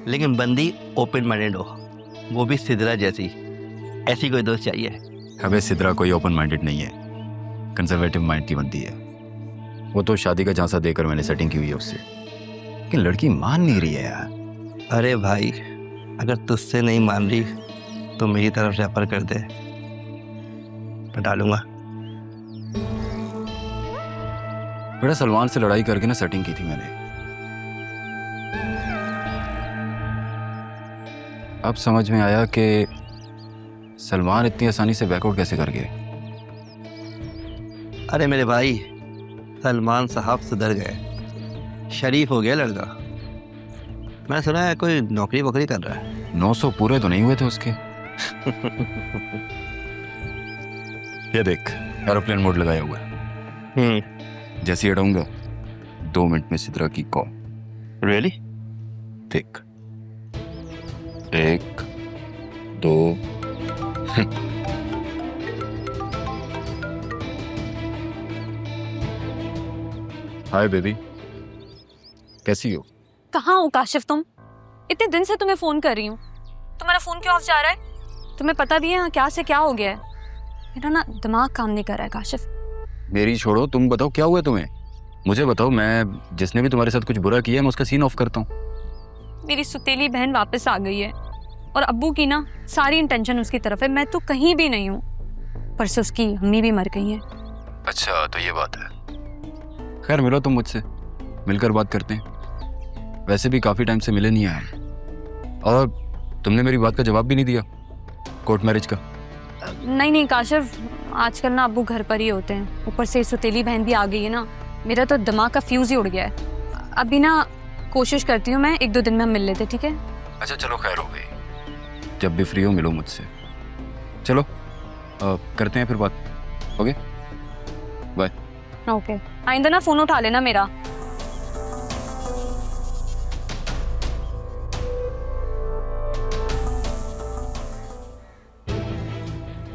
लेकिन बंदी open minded हो, वो भी सिद्रा जैसी। ऐसी कोई दोस्त चाहिए। अबे सिद्रा कोई ओपन माइंडेड नहीं है, कंजर्वेटिव माइंड की बंदी है। वो तो शादी का झांसा देकर मैंने सेटिंग की हुई है उससे, लेकिन लड़की मान नहीं रही है यार। अरे भाई, अगर तुझसे नहीं मान रही तो मेरी तरफ रेफर कर दे, मैं डालूंगा। बड़ा सलमान से लड़ाई करके ना सेटिंग की थी मैंने। अब समझ में आया कि सलमान इतनी आसानी से बैकआउट कैसे कर गए। अरे मेरे भाई, सलमान साहब सुधर गए, शरीफ हो गया लड़का। मैं सुना है कोई नौकरी वोकरी कर रहा है। 900 पूरे तो नहीं हुए थे उसके। ये देख, एरोप्लेन मोड लगाया हुआ है। जैसे ही हटाऊंगा 2 मिनट में सिद्रा की कॉल। रियली? देख, 1 2 हाय बेबी, कैसी हो? कहाँ हो काशिफ तुम? इतने दिन से तुम्हें फोन कर रही हूँ, तुम्हारा फोन क्यों ऑफ जा रहा है? तुम्हें पता भी है यहाँ क्या से क्या हो गया है? मेरा ना दिमाग काम नहीं कर रहा है काशिफ। मेरी छोड़ो, तुम बताओ क्या हुआ तुम्हें? मुझे बताओ, मैं जिसने भी तुम्हारे साथ कुछ बुरा किया है मैं उसका सीन ऑफ करता हूँ। मेरी सुतीली बहन वापस आ गई है और अब्बू की ना सारी इंटेंशन उसकी तरफ है। मैं तो कहीं भी नहीं हूँ। परसों उसकी अम्मी भी मर गई है। अच्छा, तो ये बात है। खैर मिलो तुम मुझसे, मिलकर बात करते हैं। वैसे भी काफी टाइम से मिले नहीं आए। और तुमने मेरी बात का जवाब भी नहीं दिया, कोर्ट मैरिज का। नहीं काशिफ, आजकल ना अब्बू घर पर ही होते हैं, ऊपर से सुतीली बहन भी आ गई है ना, मेरा तो दिमाग का फ्यूज ही उड़ गया है। अभी ना कोशिश करती हूँ मैं, 1-2 दिन में हम मिल लेते, ठीक है? अच्छा चलो, खैर हो गई। जब भी फ्री हो मिलो मुझसे। चलो करते हैं फिर बात। Okay bye. ओके, आइंदा ना फोन उठा लेना मेरा।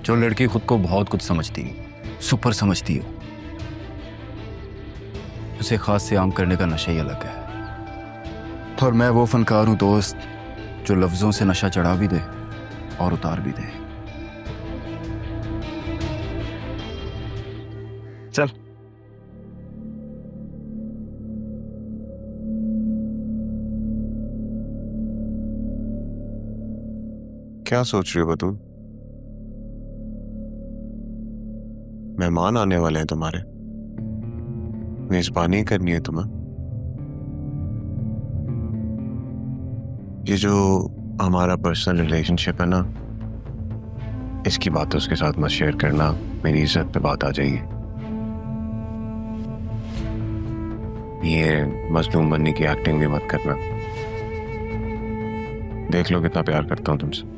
जो लड़की खुद को बहुत कुछ समझती है, सुपर समझती हो, उसे खास से आम करने का नशा ही अलग है। और मैं वो फनकार हूं दोस्त, जो लफ्जों से नशा चढ़ा भी दे और उतार भी दे। चल। क्या सोच रही हो बतूल? मेहमान आने वाले हैं तुम्हारे, मेजबानी करनी है तुम्हें। ये जो हमारा पर्सनल रिलेशनशिप है ना, इसकी बात उसके साथ मत शेयर करना, मेरी इज्जत पे बात आ जाएगी। ये मजलूम बनने की एक्टिंग भी मत करना। देख लो कितना प्यार करता हूं तुमसे।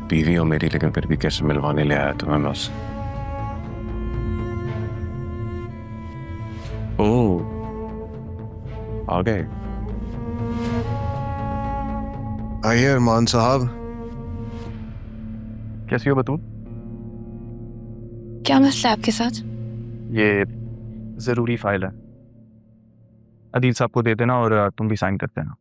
बीवी हो मेरी, लेकिन फिर भी कैसे मिलवाने ले आया तुम्हें मैं उससे। ओह, आ गए। आइए अरमान साहब। कैसी हो बतूल? क्या मसला है आपके साथ? ये जरूरी फाइल है, अदील साहब को दे देना और तुम भी साइन कर देना।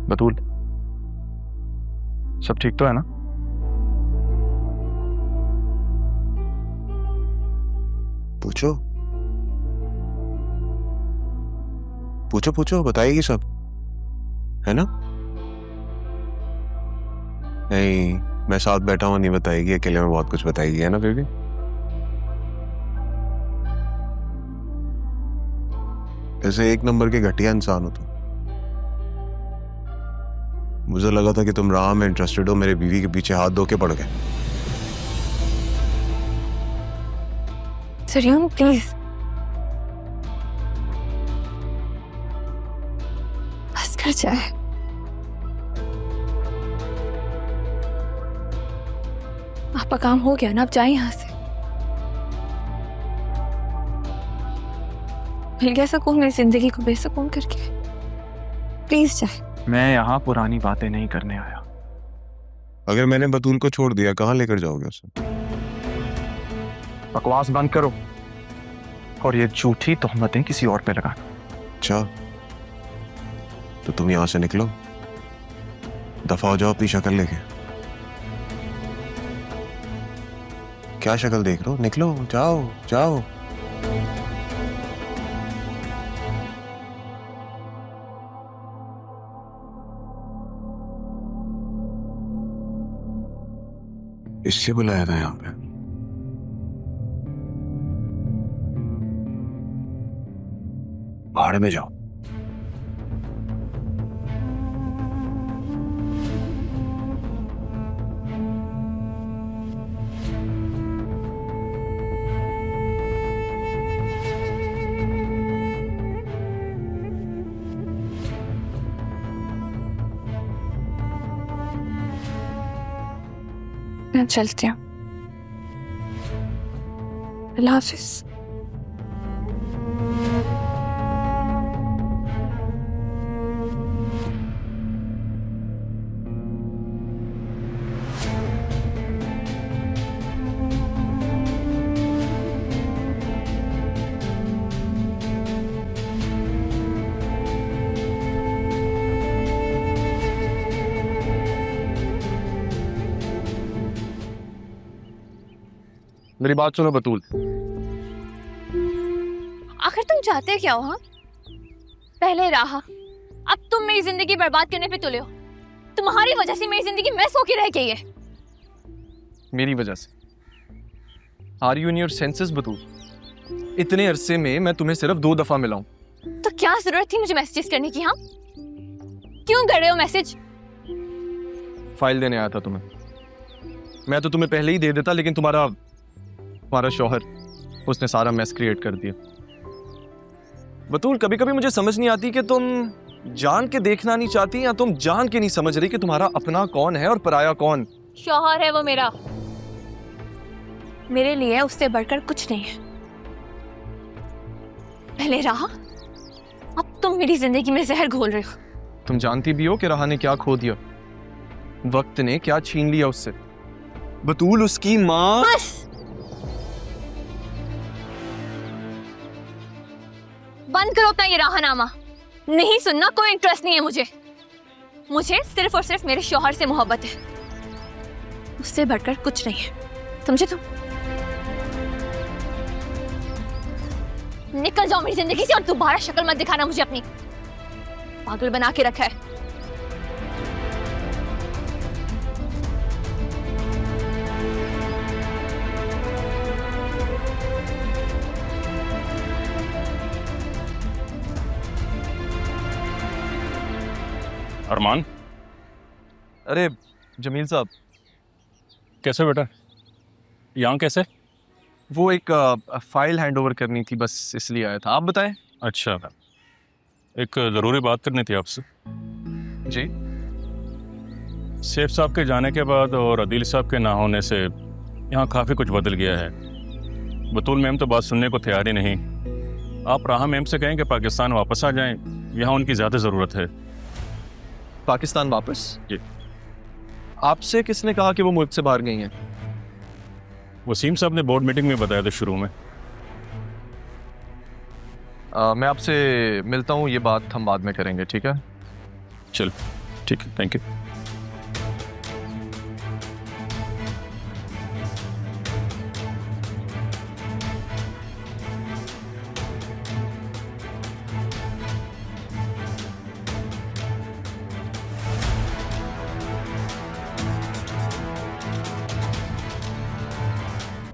बतूल, सब ठीक तो है ना? पूछो पूछो पूछो, बताएगी सब, है ना? नहीं, मैं साथ बैठा हूं, नहीं बताएगी, अकेले में बहुत कुछ बताएगी, है ना बेबी? ऐसे 1 नंबर के घटिया इंसान हो तुम। मुझे लगा था कि तुम राह में इंटरेस्टेड हो, मेरे बीवी के पीछे हाथ धो के पड़ गए। सरियम प्लीज, बस कर जाए। आपका काम हो गया ना, अब जाए यहाँ से। मिल गया सुकून मेरी जिंदगी को बेसुकून करके। प्लीज जाए। मैं यहाँ पुरानी बातें नहीं करने आया। अगर मैंने बतूल को छोड़ दिया, कहाँ लेकर जाओगे उसे? बकवास बंद करो और ये झूठी तोहमतें किसी और पे लगाना। अच्छा, तो तुम यहां से निकलो, दफा हो जाओ अपनी शक्ल लेके। क्या शक्ल देख रहे हो? निकलो, जाओ जाओ। इसलिए बुलाया था यहाँ पे? भाड़ में जाओ। मैं चलती हूँ। अल्लाह हाफिज। मेरी बात सुनो बतूल। आखिर तुम चाहते क्या हो? हाँ, पहले राहा, अब तुम मेरी जिंदगी बर्बाद करने पे तुले हो। तुम्हारी वजह से मेरी जिंदगी मैस होके रह गई है। मेरी वजह से? Are you in your senses Batool? इतने अरसे में मैं तुम्हें सिर्फ 2 दफा मिला हूं। तो क्या जरूरत थी मुझे मैसेज करने की? हाँ, क्यों कर रहे हो मैसेज? फाइल देने आया था तुम्हें। मैं तो तुम्हें पहले ही दे देता, लेकिन तुम्हारा शौहर, उसने सारा मैस क्रिएट कर दिया। बतूल, कभी कभी मुझे समझ नहीं आती कि तुम जान के देखना नहीं चाहती या तुम जान के नहीं समझ रही कि तुम्हारा अपना कौन है और पराया कौन। शौहर है वो मेरा, मेरे लिए उससे बढ़कर कुछ नहीं है। पहले राहा, अब तुम मेरी जिंदगी में जहर घोल रहे हो। तुम जानती भी हो कि राहा ने क्या खो दिया, वक्त ने क्या छीन लिया उससे। बतूल, उसकी माँ। बस बंद करो अपना ये राहनामा। नहीं सुनना, कोई इंटरेस्ट नहीं है मुझे सिर्फ और सिर्फ मेरे शौहर से मोहब्बत है, उससे बढ़कर कुछ नहीं है। समझे तुम? निकल जाओ मेरी जिंदगी से और दोबारा शक्ल मत दिखाना मुझे अपनी। पागल बना के रखा है। अरमान, अरे जमील साहब, कैसे बेटा? यहाँ कैसे? वो एक फाइल हैंड ओवर करनी थी, बस इसलिए आया था। आप बताएं। अच्छा, एक ज़रूरी बात करनी थी आपसे। जी। सेफ साहब के जाने के बाद और अदील साहब के ना होने से यहाँ काफ़ी कुछ बदल गया है। बतूल मैम तो बात सुनने को तैयार ही नहीं। आप राहा मैम से कहें कि पाकिस्तान वापस आ जाएं, यहाँ उनकी ज़्यादा ज़रूरत है। पाकिस्तान वापस? जी। आपसे किसने कहा कि वो मुल्क से बाहर गई हैं? वसीम साहब ने बोर्ड मीटिंग में बताया था शुरू में। मैं आपसे मिलता हूँ, ये बात हम बाद में करेंगे, ठीक है? चल ठीक है, थैंक यू।